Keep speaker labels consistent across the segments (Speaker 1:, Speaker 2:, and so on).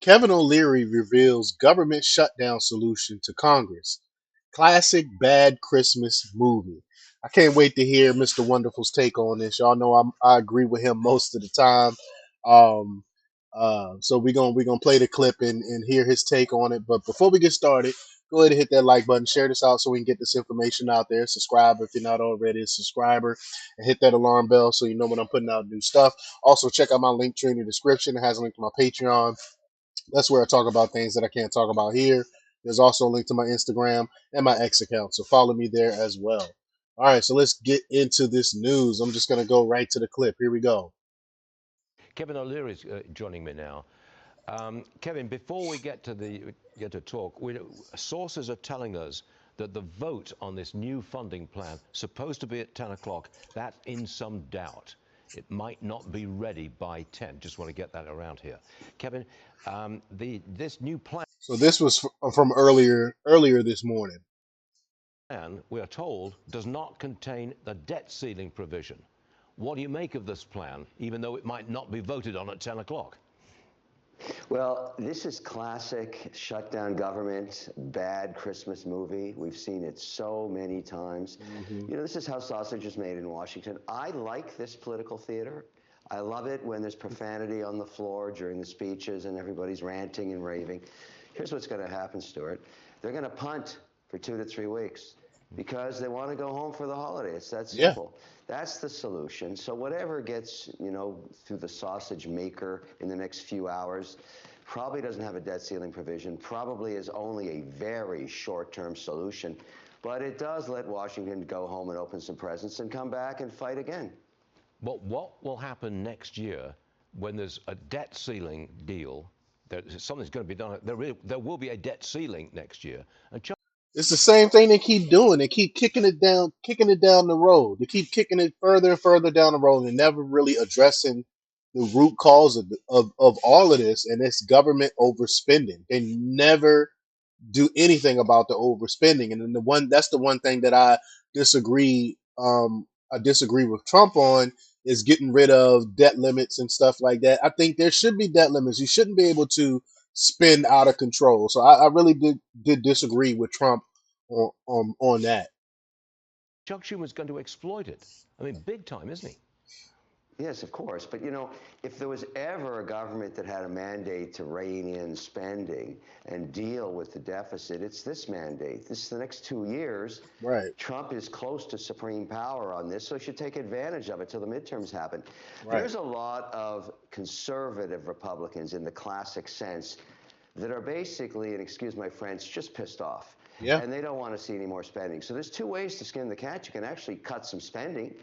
Speaker 1: Kevin O'Leary reveals government shutdown solution to Congress. Classic bad Christmas movie. I can't wait to hear Mr. Wonderful's take on this. Y'all know I agree with him most of the time. Um, so we're gonna play the clip and hear his take on it. But before we get started, go ahead and hit that like button, share this out so we can get this information out there. Subscribe if you're not already a subscriber, and hit that alarm bell so you know when I'm putting out new stuff. Also, check out my link tree in the description. It has a link to my Patreon. That's where I talk about things that I can't talk about here. There's also a link to my Instagram and my X account, so follow me there as well. All right, so let's get into this news. I'm just going to go right to the clip. Here we go.
Speaker 2: Kevin O'Leary is joining me now. Kevin, before we get to talk, sources are telling us that the vote on this new funding plan, supposed to be at 10 o'clock, that's in some doubt. It might not be ready by 10. Just want to get that around here. Kevin, this new
Speaker 1: So this was from earlier this morning.
Speaker 2: plan, we are told, does not contain the debt ceiling provision. What do you make of this plan, even though it might not be voted on at 10 o'clock?
Speaker 3: Well, this is classic shutdown government, bad Christmas movie. We've seen it so many times.
Speaker 1: Hmm.
Speaker 3: You know, this is how sausage is made in Washington. I like this political theater. I love it when there's profanity on the floor during the speeches and everybody's ranting and raving. Here's what's going to happen, Stuart. They're going to punt for 2 to 3 weeks because they want to go home for the holiday. It's that
Speaker 1: Yeah,
Speaker 3: simple. That's the solution. So whatever gets, through the sausage maker in the next few hours probably doesn't have a debt ceiling provision, probably is only a very short-term solution, but it does let Washington go home and open some presents and come back and fight again.
Speaker 2: But what will happen next year when there's a debt ceiling deal? Something's going to be done. There will be a debt ceiling next year. And
Speaker 1: it's the same thing they keep doing. They keep kicking it down the road. They keep kicking it further and further down the road, and never really addressing the root cause of all of this, and it's government overspending. They never do anything about the overspending. And then that's the one thing that disagree I disagree with Trump on is getting rid of debt limits and stuff like that. I think there should be debt limits. You shouldn't be able to spend out of control. So I really did disagree with Trump on that.
Speaker 2: Chuck Schumer's going to exploit it. I mean, big time, isn't he?
Speaker 3: Yes, of course. But if there was ever a government that had a mandate to rein in spending and deal with the deficit, it's this mandate. This is the next 2 years.
Speaker 1: Right,
Speaker 3: Trump is close to supreme power on this, so he should take advantage of it till the midterms happen.
Speaker 1: right.
Speaker 3: There's a lot of conservative Republicans in the classic sense that are basically, and excuse my French, just pissed off.
Speaker 1: Yeah.
Speaker 3: And they don't want to see any more spending. So there's two ways to skin the cat. You can actually cut some spending.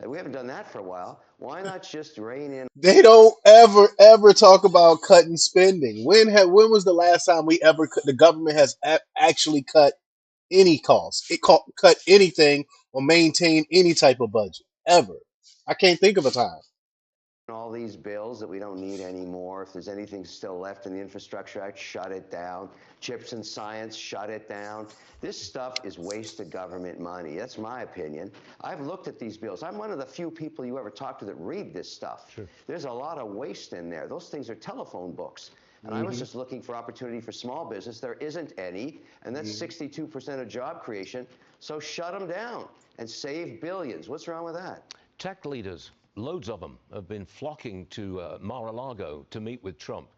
Speaker 3: We haven't done that for a while. Why not just rein in?
Speaker 1: They don't ever talk about cutting spending. When was the last time the government has actually cut any cost? Cut anything or maintain any type of budget ever. I can't think of a time.
Speaker 3: All these bills that we don't need anymore. If there's anything still left in the Infrastructure Act, shut it down. Chips and science, shut it down. This stuff is wasted government money. That's my opinion. I've looked at these bills. I'm one of the few people you ever talk to that read this stuff.
Speaker 2: Sure.
Speaker 3: There's a lot of waste in there. Those things are telephone books. And I was
Speaker 1: Hmm.
Speaker 3: just looking for opportunity for small business. There isn't any, and that's 62% of job creation. So shut them down and save billions. What's wrong with that?
Speaker 2: Tech leaders, loads of them, have been flocking to Mar-a-Lago to meet with Trump.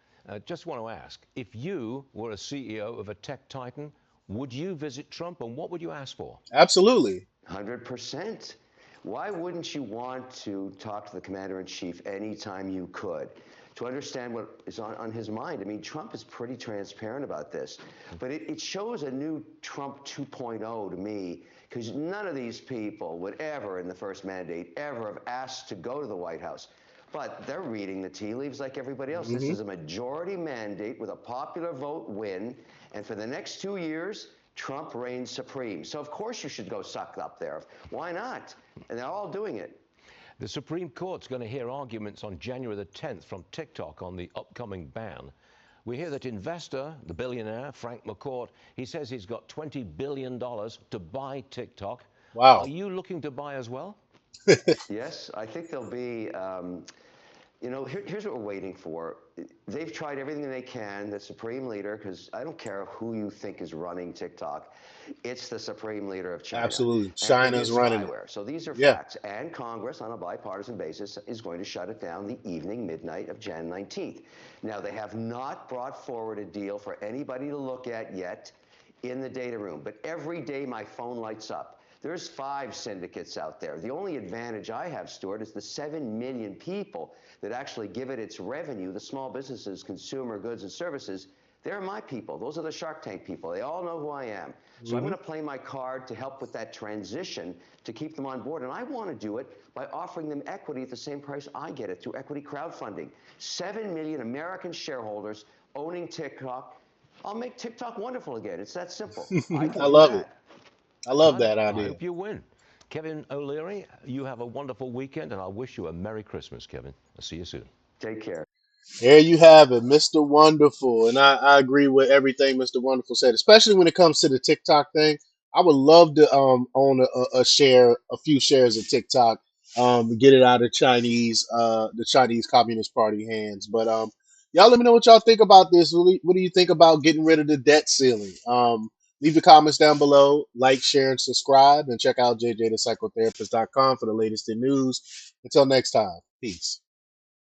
Speaker 2: Just want to ask, if you were a CEO of a tech titan, would you visit Trump, and what would you ask for?
Speaker 1: Absolutely.
Speaker 3: 100%. Why wouldn't you want to talk to the commander in chief anytime you could to understand what is on his mind? I mean, Trump is pretty transparent about this, but it shows a new Trump 2.0 to me, because none of these people would ever, in the first mandate, ever have asked to go to the White House. But they're reading the tea leaves like everybody else. This
Speaker 1: Hmm.
Speaker 3: is a majority mandate with a popular vote win. And for the next 2 years, Trump reigns supreme. So, of course, you should go suck up there. Why not? And they're all doing it.
Speaker 2: The Supreme Court's going to hear arguments on January the 10th from TikTok on the upcoming ban. We hear that investor, the billionaire, Frank McCourt, he says he's got $20 billion to buy TikTok. Are
Speaker 1: Wow.
Speaker 2: you looking to buy as well?
Speaker 3: Yes, I think there'll be Here's what we're waiting for. They've tried everything they can, the supreme leader, because I don't care who you think is running TikTok, it's the supreme leader of China,
Speaker 1: Absolutely.
Speaker 3: and it
Speaker 1: China's
Speaker 3: is
Speaker 1: running it.
Speaker 3: spyware. So these are
Speaker 1: Yeah.
Speaker 3: facts. And Congress, on a bipartisan basis, is going to shut it down the evening, midnight of Jan 19th. Now, they have not brought forward a deal for anybody to look at yet in the data room, but every day my phone lights up. There's 5 syndicates out there. The only advantage I have, Stuart, is the 7 million people that actually give it its revenue, the small businesses, consumer goods and services. They're my people. Those are the Shark Tank people. They all know who I am. So I'm
Speaker 1: Hmm.
Speaker 3: going to play my card to help with that transition to keep them on board. And I want to do it by offering them equity at the same price I get it through equity crowdfunding. 7 million American shareholders owning TikTok. I'll make TikTok wonderful again. It's that simple. I
Speaker 1: I
Speaker 3: can do
Speaker 1: love it.
Speaker 3: that.
Speaker 1: I love
Speaker 2: Done.
Speaker 1: that
Speaker 2: I
Speaker 1: idea.
Speaker 2: hope you win. Kevin O'Leary, you have a wonderful weekend, and I wish you a Merry Christmas, Kevin. I'll see you soon.
Speaker 3: Take care.
Speaker 1: There you have it, Mr. Wonderful. And I agree with everything Mr. Wonderful said, especially when it comes to the TikTok thing. I would love to own a share, a few shares of TikTok, get it out of the Chinese Communist Party hands. But y'all let me know what y'all think about this. What do you think about getting rid of the debt ceiling? Leave your comments down below, like, share, and subscribe, and check out jjthepsychotherapist.com for the latest in news. Until next time, peace.